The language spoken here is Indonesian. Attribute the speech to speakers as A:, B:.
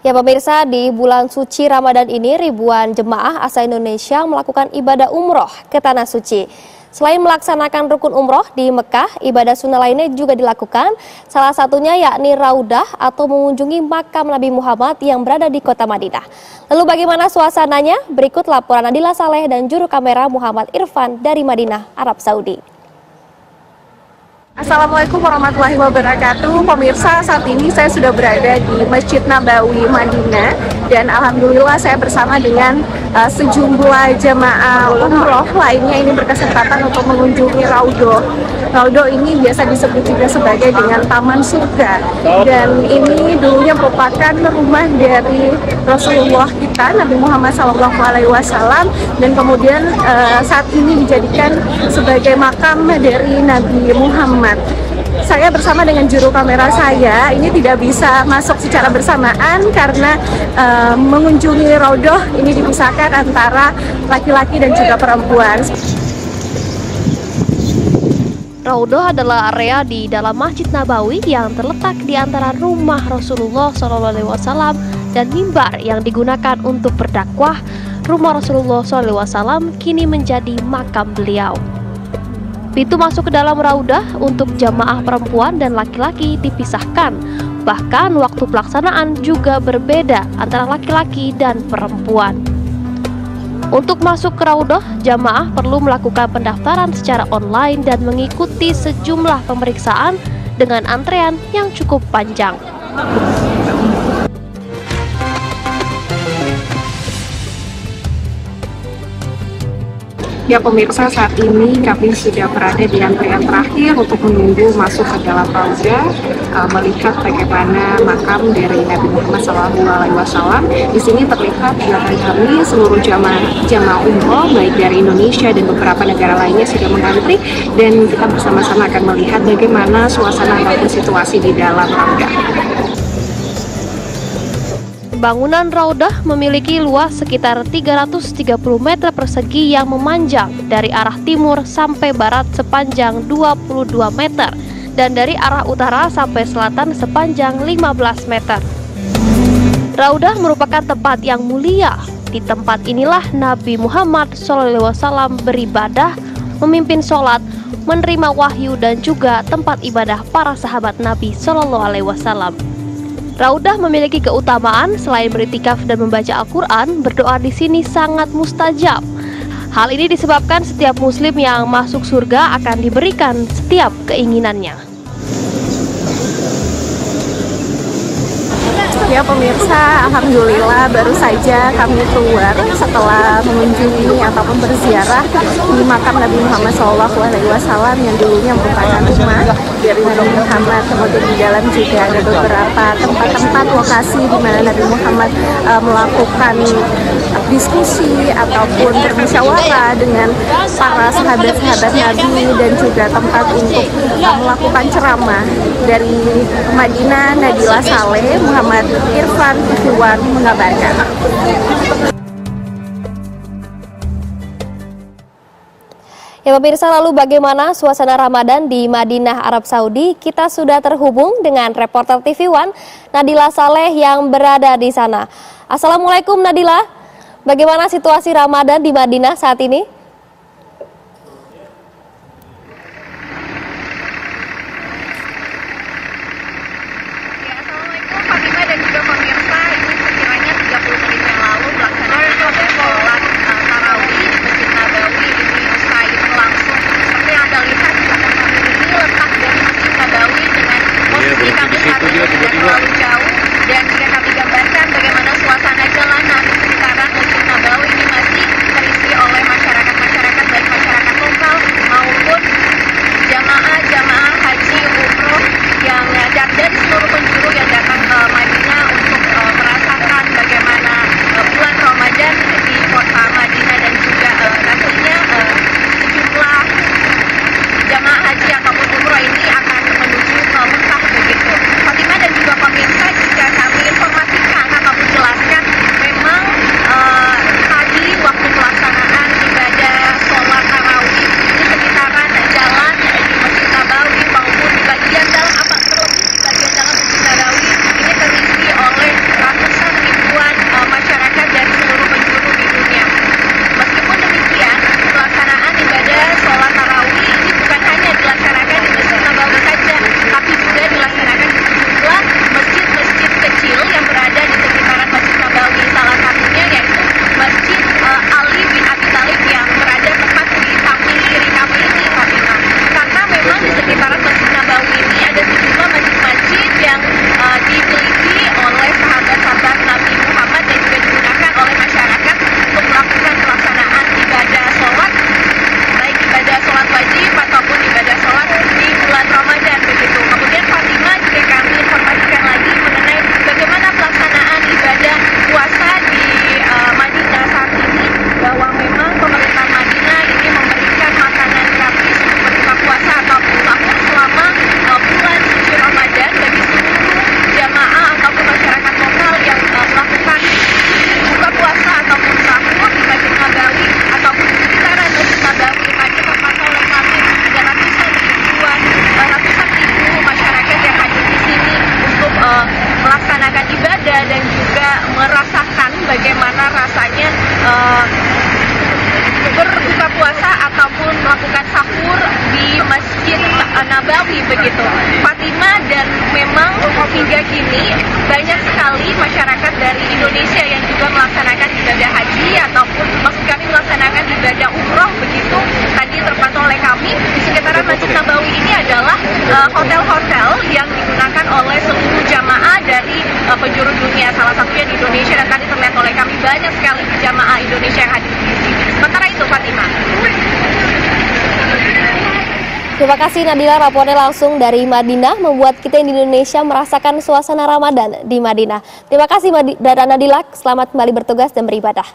A: Ya pemirsa, di bulan suci Ramadan ini ribuan jemaah asal Indonesia melakukan ibadah umroh ke Tanah Suci. Selain melaksanakan rukun umroh di Mekah, ibadah sunnah lainnya juga dilakukan. Salah satunya yakni raudah atau mengunjungi makam Nabi Muhammad yang berada di kota Madinah. Lalu bagaimana suasananya? Berikut laporan Nadila Saleh dan juru kamera Muhammad Irfan dari Madinah, Arab Saudi.
B: Assalamualaikum warahmatullahi wabarakatuh. Pemirsa, saat ini saya sudah berada di Masjid Nabawi Madinah dan alhamdulillah saya bersama dengan sejumlah jamaah umroh lainnya ini berkesempatan untuk mengunjungi Raudhoh. Raudhoh ini biasa disebut juga sebagai dengan Taman Surga dan ini dulunya merupakan rumah dari Rasulullah kita Nabi Muhammad SAW dan kemudian saat ini dijadikan sebagai makam dari Nabi Muhammad. Saya bersama dengan juru kamera saya ini tidak bisa masuk secara bersamaan karena mengunjungi Raudhoh ini dipisahkan antara laki-laki dan juga perempuan.
A: Raudhoh adalah area di dalam Masjid Nabawi yang terletak di antara rumah Rasulullah SAW dan mimbar yang digunakan untuk berdakwah. Rumah Rasulullah SAW kini menjadi makam beliau. Pintu masuk ke dalam Raudhoh untuk jamaah perempuan dan laki-laki dipisahkan. Bahkan waktu pelaksanaan juga berbeda antara laki-laki dan perempuan. Untuk masuk ke Raudhoh, jamaah perlu melakukan pendaftaran secara online dan mengikuti sejumlah pemeriksaan dengan antrean yang cukup panjang.
B: Ya pemirsa, saat ini kami sudah berada di antrean terakhir untuk menunggu masuk ke dalam Raudhoh, melihat bagaimana makam dari Nabi Muhammad SAW. Di sini terlihat di belakang kami seluruh jamaah umroh baik dari Indonesia dan beberapa negara lainnya sudah mengantri dan kita bersama-sama akan melihat bagaimana suasana ataupun situasi di dalam Raudhoh.
A: Bangunan Raudhoh memiliki luas sekitar 330 meter persegi yang memanjang dari arah timur sampai barat sepanjang 22 meter dan dari arah utara sampai selatan sepanjang 15 meter. Raudhoh merupakan tempat yang mulia. Di tempat inilah Nabi Muhammad SAW beribadah, memimpin sholat, menerima wahyu dan juga tempat ibadah para sahabat Nabi SAW. Raudhoh memiliki keutamaan selain beriktikaf dan membaca Al-Quran, berdoa di sini sangat mustajab. Hal ini disebabkan setiap muslim yang masuk surga akan diberikan setiap keinginannya.
B: Ya pemirsa, alhamdulillah baru saja kami keluar setelah mengunjungi ataupun berziarah di makam Nabi Muhammad SAW yang dulunya merupakan rumah dari Nabi Muhammad. Kemudian di dalam juga ada beberapa tempat-tempat lokasi di mana Nabi Muhammad melakukan diskusi ataupun bermusyawarah dengan para sahabat-sahabat Nabi dan juga tempat untuk melakukan ceramah. Dari Madinah, Nadila Saleh, Muhammad Irfan mengabarkan.
A: Ya pemirsa, lalu bagaimana suasana Ramadan di Madinah, Arab Saudi? Kita sudah terhubung dengan reporter TV One Nadila Saleh yang berada di sana. Assalamualaikum Nadila, bagaimana situasi Ramadan di Madinah saat ini?
C: Terlalu jauh dan jika kami gambarkan bagaimana suasana jalanan di sekitaran Masjid Nabawi ini masih terisi oleh masyarakat dan juga merasakan bagaimana rasanya berbuka puasa ataupun melakukan sahur di Masjid Nabawi begitu, Fatima. Dan memang hingga kini banyak sekali masyarakat dari Indonesia yang juga melaksanakan ibadah haji ataupun maksud kami melaksanakan ibadah umroh begitu. Tadi terpantau oleh kami di sekitaran Masjid Nabawi ini adalah hotel-hotel yang digunakan oleh seluruh jamaah dari penjuru dunia, salah satunya di Indonesia, dan tadi terlihat oleh kami banyak sekali jamaah Indonesia yang hadir di sini. Sementara itu, Fatima.
A: Terima kasih Nadila, rapornya langsung dari Madinah membuat kita di Indonesia merasakan suasana Ramadan di Madinah. Terima kasih Nadila, selamat kembali bertugas dan beribadah.